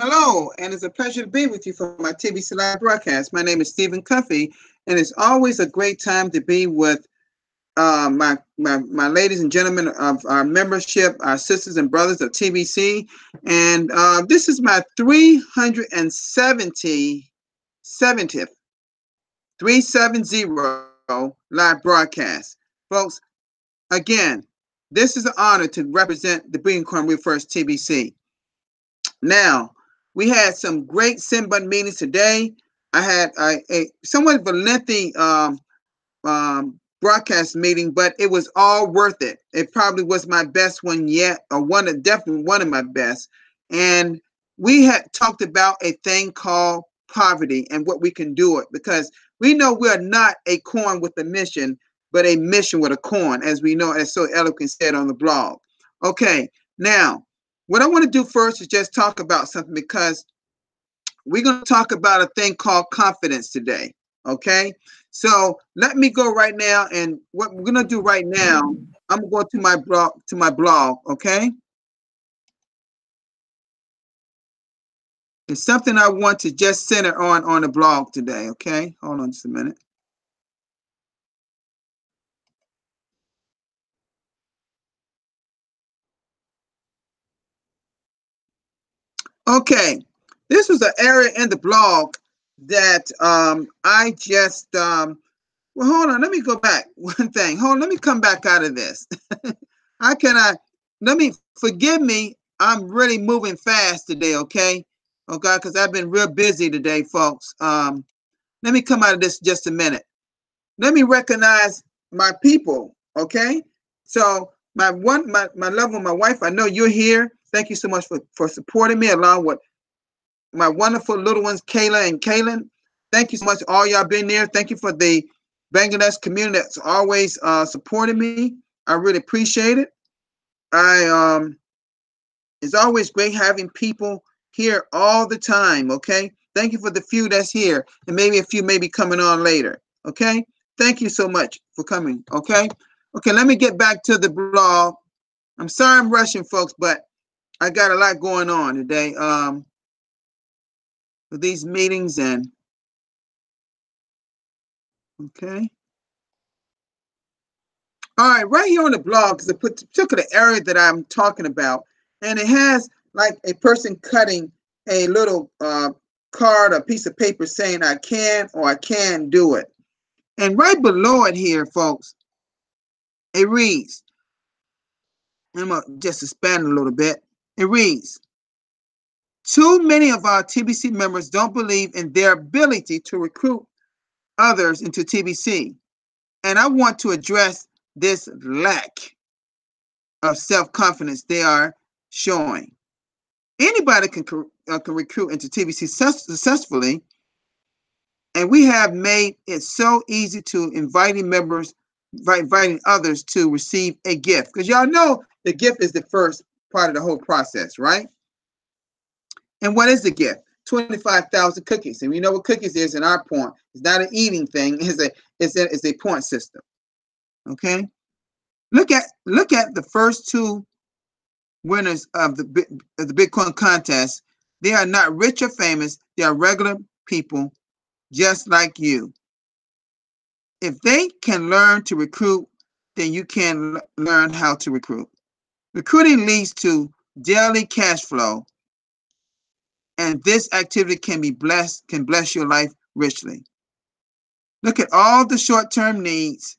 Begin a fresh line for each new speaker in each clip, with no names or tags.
Hello, and it's a pleasure to be with you for my TBC Live broadcast. My name is Stephen Cuffey, and it's always a great time to be with my ladies and gentlemen of our membership, our sisters and brothers of TBC. And this is my 370th 370 live broadcast. Folks, again, this is an honor to represent the Billion Coin We First TBC. Now, we had some great send button meetings today. I had a somewhat of a lengthy broadcast meeting, but it was all worth it. It probably was my best one yet, or definitely one of my best. And we had talked about a thing called poverty and what we can do it, because we know we are not a coin with a mission, but a mission with a coin, as we know, as so eloquently said on the blog. Okay, now what I want to do first is just talk about something, because we're going to talk about a thing called confidence today. Okay, so let me go right now, and what we're going to do right now, I'm going to go to my blog. Okay, it's something I want to just center on the blog today. Okay, hold on just a minute. Okay, this was an area in the blog that I just well, hold on. Let me go back one thing. Hold on. Let me come back out of this. How can I? Let me forgive me. I'm really moving fast today. Okay, okay, because I've been real busy today, folks. Let me come out of this just a minute. Let me recognize my people. Okay, so my love of my wife. I know you're here. Thank you so much for supporting me, along with my wonderful little ones, Kayla and Kaylin. Thank you so much, all y'all been there. Thank you for the Bangladesh community that's always supporting me. I really appreciate it. It's always great having people here all the time. Okay, thank you for the few that's here, and maybe a few may be coming on later. Okay, thank you so much for coming. Okay, let me get back to the blog. I'm sorry I'm rushing, folks, but I got a lot going on today. With these meetings and okay. All right, right here on the blog is a particular area that I'm talking about, and it has like a person cutting a little card or piece of paper saying I can or I can do it. And right below it here, folks, it reads, I'm going to just expand a little bit. It reads, too many of our TBC members don't believe in their ability to recruit others into TBC. And I want to address this lack of self-confidence they are showing. Anybody can recruit into TBC successfully, and we have made it so easy to inviting others to receive a gift, because y'all know the gift is the first part of the whole process, right? And what is the gift? 25,000 cookies, and we know what cookies is in our point. It's not an eating thing; it's a point system. Okay, look at the first two winners of the Bitcoin contest. They are not rich or famous. They are regular people just like you. If they can learn to recruit, then you can learn how to recruit. Recruiting leads to daily cash flow, and this activity can bless your life richly. Look at all the short-term needs.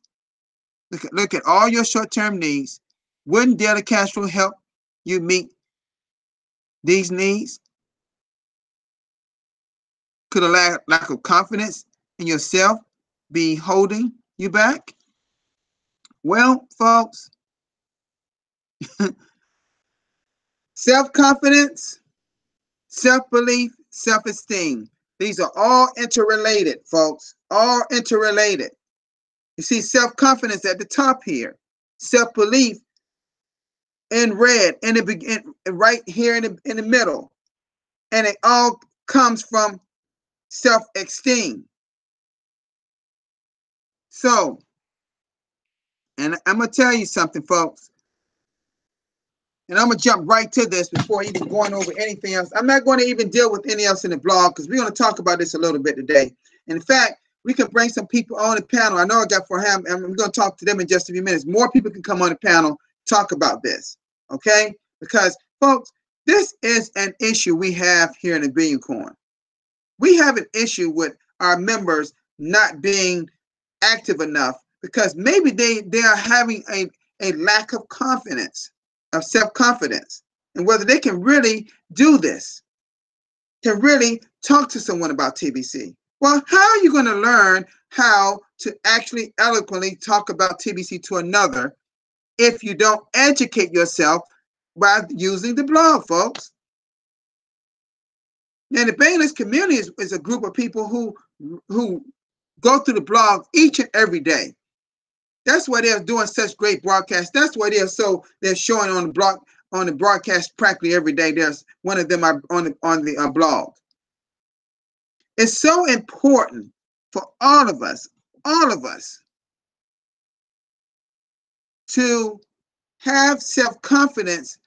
Look at all your short-term needs. Wouldn't daily cash flow help you meet these needs? Could a lack of confidence in yourself be holding you back? Well, folks, self-confidence, self-belief, self-esteem. These are all interrelated, folks, all interrelated. You see self-confidence at the top here, self-belief in red, right here in the middle. And it all comes from self-esteem. So, and I'm going to tell you something, folks. And I'm going to jump right to this before even going over anything else. I'm not going to even deal with any else in the blog because we're going to talk about this a little bit today. And in fact, we can bring some people on the panel. I know I got for him, and I'm going to talk to them in just a few minutes. More people can come on the panel, talk about this, okay? Because, folks, this is an issue we have here in the Billion Coin. We have an issue with our members not being active enough because maybe they are having a lack of confidence, of self-confidence, and whether they can really do this, can really talk to someone about TBC. Well, how are you going to learn how to actually eloquently talk about TBC to another if you don't educate yourself by using the blog, folks? Now, the Billionaires community is a group of people who go through the blog each and every day. That's why they're doing such great broadcasts. That's why they're showing on the broadcast practically every day. There's one of them on the blog. It's so important for all of us, to have self-confidence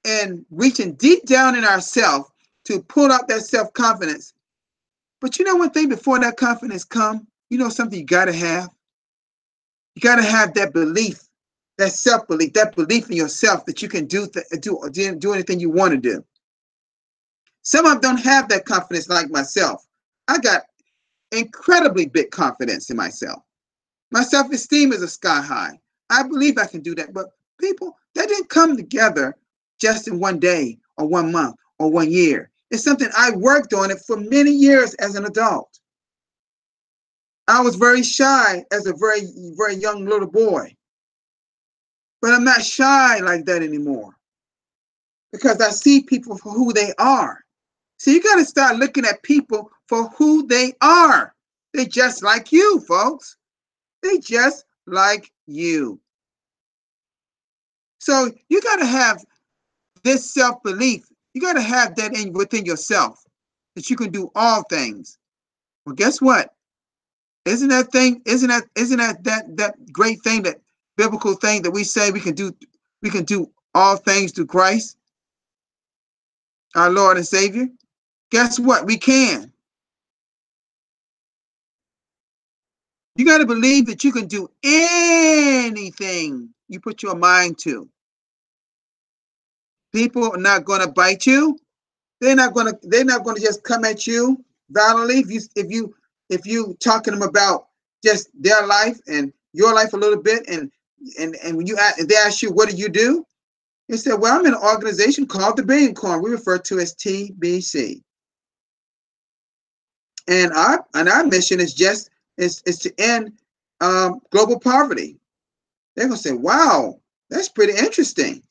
and reaching deep down in ourselves to pull out that self-confidence. But you know one thing before that confidence comes, you know something you got to have? You got to have that belief, that self-belief, that belief in yourself that you can do anything you want to do. Some of them don't have that confidence like myself. I got incredibly big confidence in myself. My self-esteem is a sky high. I believe I can do that. But people, that didn't come together just in one day or 1 month or 1 year. It's something I worked on it for many years as an adult. I was very shy as a very, very young little boy. But I'm not shy like that anymore because I see people for who they are. So you got to start looking at people for who they are. They're just like you, folks. They just like you. So you got to have this self-belief. You got to have that within yourself that you can do all things. Well, guess what? Isn't that great thing, that biblical thing that we say we can do all things through Christ, our Lord and Savior? Guess what? We can. You got to believe that you can do anything you put your mind to. People are not going to bite you. They're not going to just come at you violently. If you talking to them about just their life and your life a little bit, and when they ask you, what do? You say, well, I'm in an organization called the Billion Coin. We refer to as TBC. And our mission is to end global poverty. They're gonna say, wow, that's pretty interesting.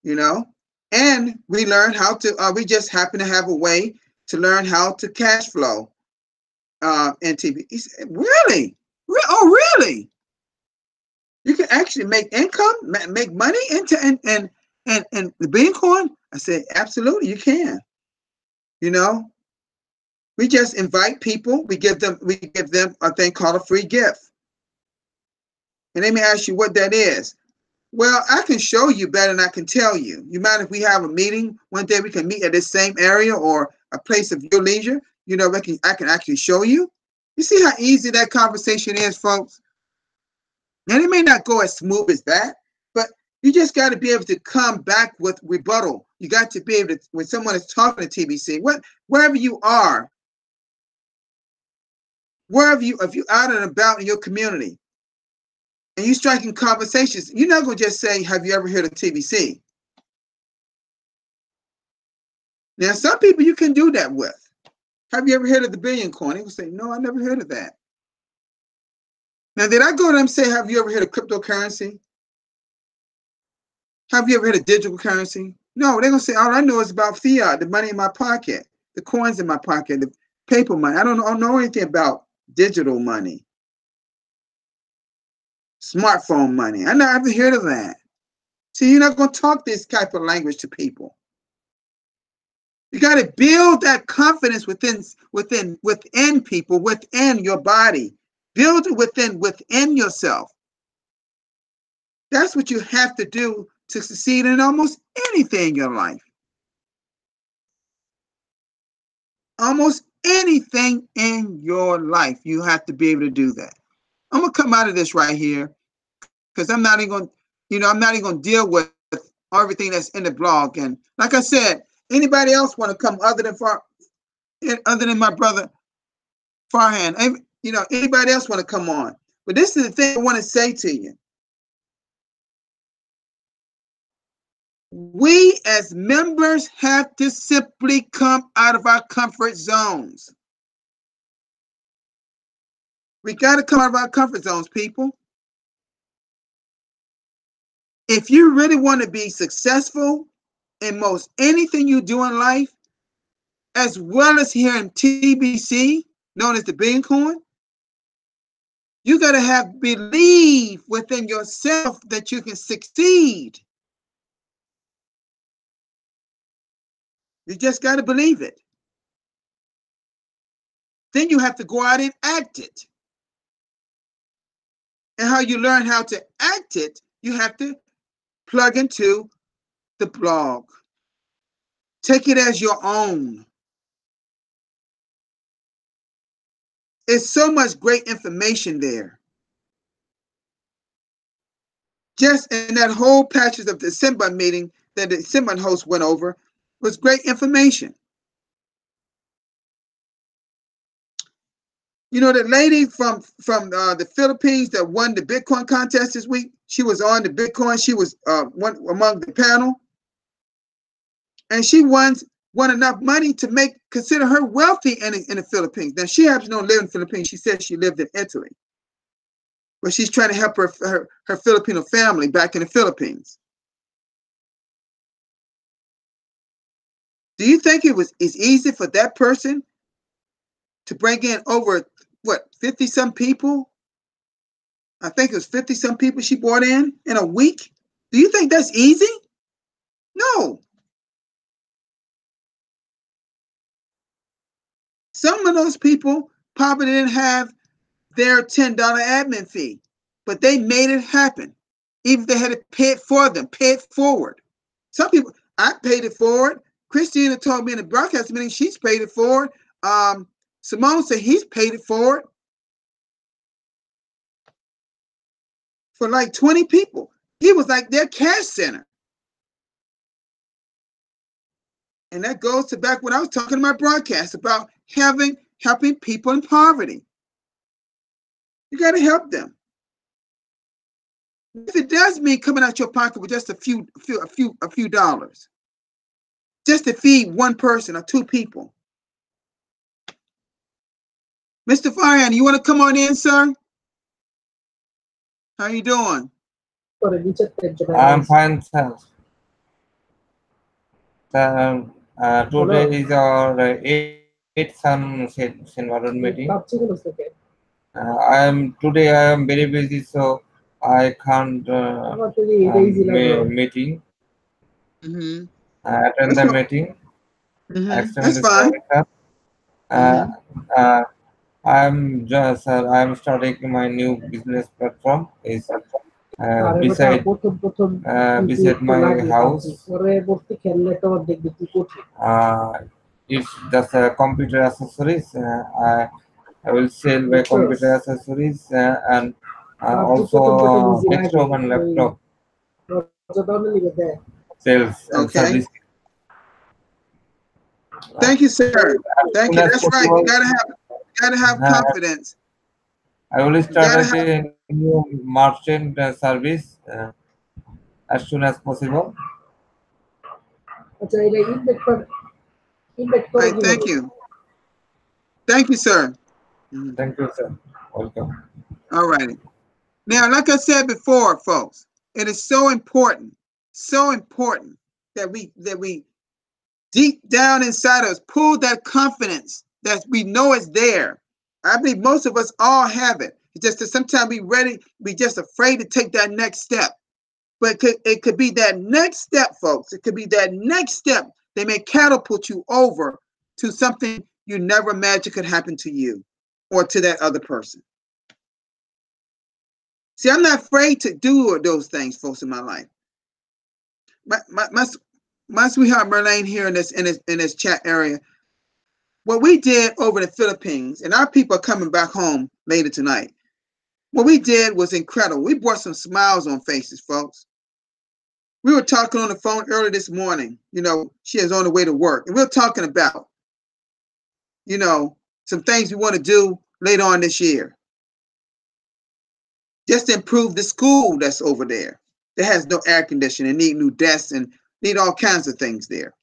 You know, and we learn how to. We just happen to have a way to learn how to cash flow in TBC. He said, really? Oh, really? You can actually make income, make money into and the Billion Coin? I said, absolutely, you can. You know, we just invite people. We give them a thing called a free gift. And they may ask you what that is. Well, I can show you better than I can tell you. You mind if we have a meeting one day? We can meet at this same area or a place of your leisure. You know, I can actually show you. You see how easy that conversation is, folks? Now, it may not go as smooth as that, but you just got to be able to come back with rebuttal. You got to be able to, when someone is talking to TBC, wherever you are, if you're out and about in your community, and you're striking conversations, you're not going to just say, have you ever heard of TBC? Now, some people you can do that with. Have you ever heard of the Billion Coin? They will say, no, I never heard of that. Now, did I go to them and say, have you ever heard of cryptocurrency? Have you ever heard of digital currency? No, they're going to say, all I know is about fiat, the money in my pocket, the coins in my pocket, the paper money. I don't know anything about digital money, smartphone money. I never heard of that. See, you're not going to talk this type of language to people. You got to build that confidence within people, within your body. Build it within yourself. That's what you have to do to succeed in almost anything in your life. Almost anything in your life, you have to be able to do that. I'm gonna come out of this right here because I'm not even gonna, I'm not even gonna deal with everything that's in the blog. And like I said, anybody else want to come other than my brother Farhan? Anybody else want to come on? But this is the thing I want to say to you. We as members have to simply come out of our comfort zones. We got to come out of our comfort zones, people. If you really want to be successful in most anything you do in life, as well as here in TBC, known as the Billion Coin, you got to have belief within yourself that you can succeed. You just got to believe it. Then you have to go out and act it. And how you learn how to act it, you have to plug into the blog. Take it as your own. There's so much great information there. Just in that whole patches of the Simba meeting that the Simba host went over was great information. The lady from the Philippines that won the Bitcoin contest this week, she was on the Bitcoin. She was one among the panel. And she won enough money to consider her wealthy in the Philippines. Now, she happens to don't live in the Philippines. She said she lived in Italy. But she's trying to help her Filipino family back in the Philippines. Do you think it's easy for that person to bring in over, 50-some people? I think it was 50-some people she brought in a week. Do you think that's easy? No. Some of those people probably didn't have their $10 admin fee, but they made it happen. Even if they had to pay it for them, pay it forward. Some people, I paid it forward. Christina told me in the broadcast meeting she's paid it forward. Simone said he's paid it forward for like 20 people. He was like their cash center. And that goes to back when I was talking in my broadcast about helping people in poverty. You got to help them. If it does mean coming out your pocket with just a few dollars, just to feed one person or two people. Mr. Farhan, you want to come on in, sir? How you doing?
I'm fine, sir. Today is our eighth Sun environment meeting. Today I am very busy, so I can't meeting. Attend the meeting.
That's fine.
I'm starting my new business platform. Is beside my house. It's just computer accessories. I will sell my computer accessories and also desktop and laptop sales and service.
Thank you, sir. Thank you. That's right. You gotta have confidence.
I will start a new merchant service as soon as possible.
Right, thank you. Thank you, sir.
Thank you, sir. Welcome.
All righty. Now, like I said before, folks, it is so important that we deep down inside us pull that confidence that we know is there. I believe most of us all have it. It's just that sometimes we just afraid to take that next step. But it could be that next step, folks. It could be that next step that may catapult you over to something you never imagined could happen to you or to that other person. See, I'm not afraid to do those things, folks, in my life. my sweetheart Merlane here in this chat area. What we did over in the Philippines, and our people are coming back home later tonight. What we did was incredible. We brought some smiles on faces, folks. We were talking on the phone early this morning. You know, she is on the way to work, and we we're talking about, you know, some things we want to do later on this year, just to improve the school that's over there that has no air conditioning and need new desks and need all kinds of things there.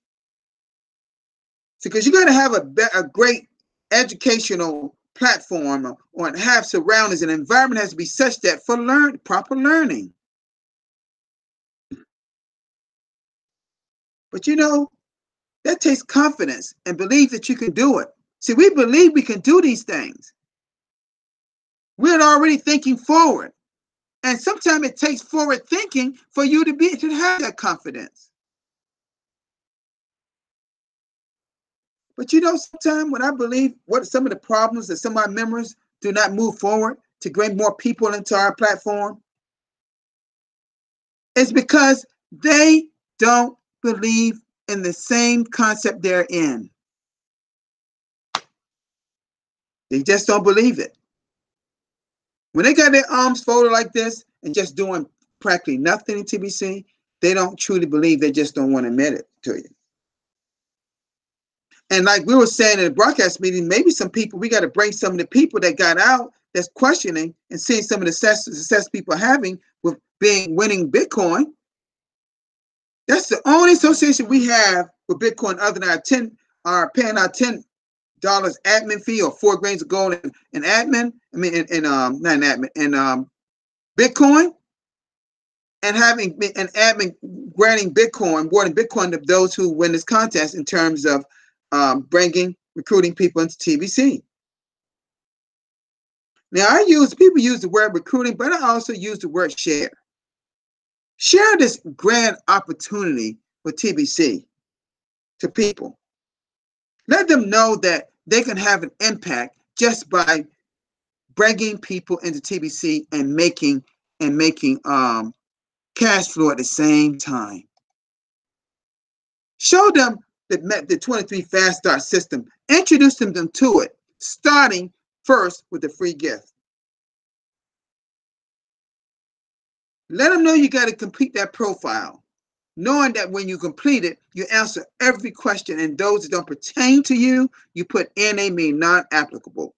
Because you got to have a great educational platform or have surroundings, and environment has to be such that for proper learning. But you know, that takes confidence and belief that you can do it. See, we believe we can do these things. We're already thinking forward. And sometimes it takes forward thinking for you to have that confidence. But you know, sometimes when I believe what some of the problems that some of our members do not move forward to bring more people into our platform, it's because they don't believe in the same concept they're in. They just don't believe it. When they got their arms folded like this and just doing practically nothing in TBC, they don't truly believe. They just don't want to admit it to you. And like we were saying in the broadcast meeting, maybe some people, we got to bring some of the people that got out that's questioning and seeing some of the success people are having with winning Bitcoin. That's the only association we have with Bitcoin other than paying our $10 admin fee or 4 grains of gold in admin. I mean, not in admin, in Bitcoin, and having an admin granting Bitcoin, awarding Bitcoin to those who win this contest in terms of recruiting people into TBC. Now, people use the word recruiting, but I also use the word share. Share this grand opportunity with TBC to people. Let them know that they can have an impact just by bringing people into TBC and making cash flow at the same time. Show them the 23 Fast Start system. Introduce them to it, starting first with the free gift. Let them know you got to complete that profile, knowing that when you complete it, you answer every question, and those that don't pertain to you, you put NA, mean non-applicable.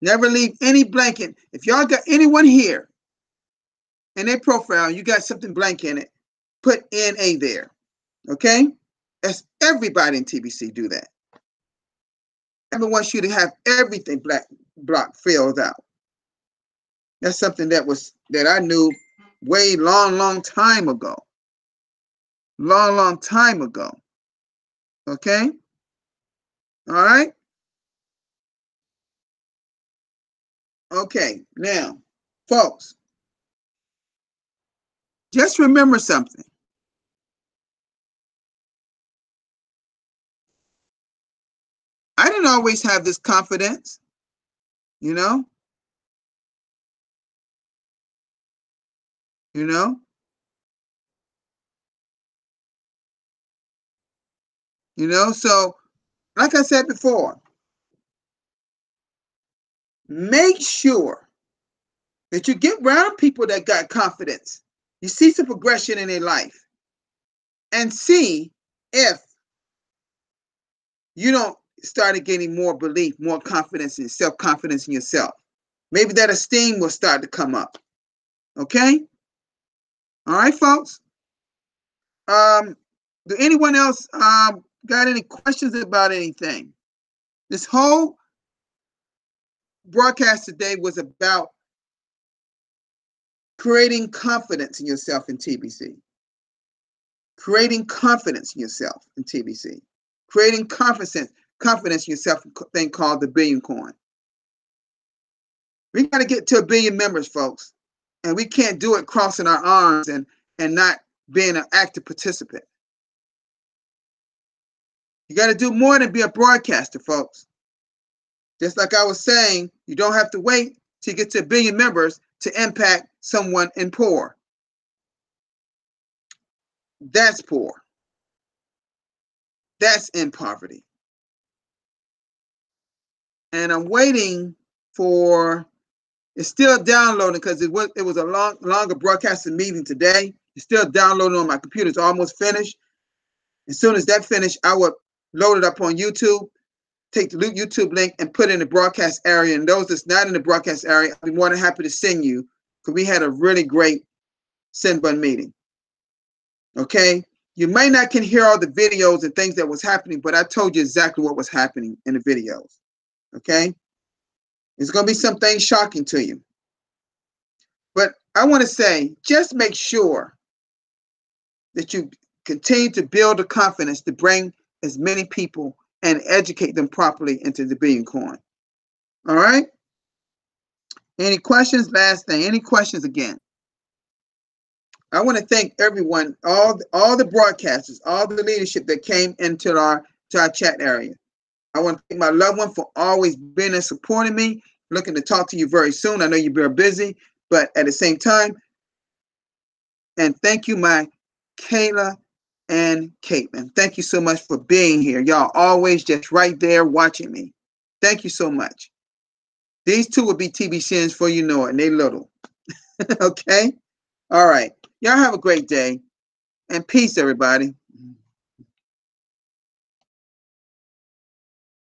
Never leave any blanket. If y'all got anyone here in their profile, you got something blank in it, put NA there. Okay? That's everybody in TBC do that. Everyone wants you to have everything block filled out. That's something that I knew way long time ago. Long time ago. Okay? All right? Okay, now, folks, just remember something. I didn't always have this confidence, you know? You know? You know, so like I said before, make sure that you get around people that got confidence. You see some progression in their life and see if you don't start getting more belief, more confidence and self-confidence in yourself. Maybe that esteem will start to come up. Okay? All right, folks? Do anyone else got any questions about anything? This whole broadcast today was about creating confidence in yourself in TBC. Creating confidence in yourself in TBC. Creating confidence in yourself in a thing called the Billion Coin. We got to get to 1 billion members, folks. And we can't do it crossing our arms and not being an active participant. You got to do more than be a broadcaster, folks. Just like I was saying, you don't have to wait to get to 1 billion members to impact someone in poor. That's poor. That's in poverty. And I'm waiting for, it's still downloading because it was a longer broadcasting meeting today. It's still downloading on my computer. It's almost finished. As soon as that finished, I would load it up on YouTube, take the YouTube link and put it in the broadcast area. And those that's not in the broadcast area, I'd be more than happy to send you, because we had a really great send button meeting. Okay? You may not can hear all the videos and things that was happening, but I told you exactly what was happening in the videos. Okay? It's going to be some things shocking to you. But I want to say, just make sure that you continue to build the confidence to bring as many people and educate them properly into the Billion Coin. All right? Any questions? Last thing. Any questions again? I want to thank everyone, all the broadcasters, all the leadership that came into our chat area. I want to thank my loved one for always being and supporting me. Looking to talk to you very soon. I know you're very busy, but at the same time, and thank you, my Kayla and Caitlin. Thank you so much for being here. Y'all always just right there watching me. Thank you so much. These two will be TBCNs for you know it, and they little. Okay? All right. Y'all have a great day, and peace, everybody.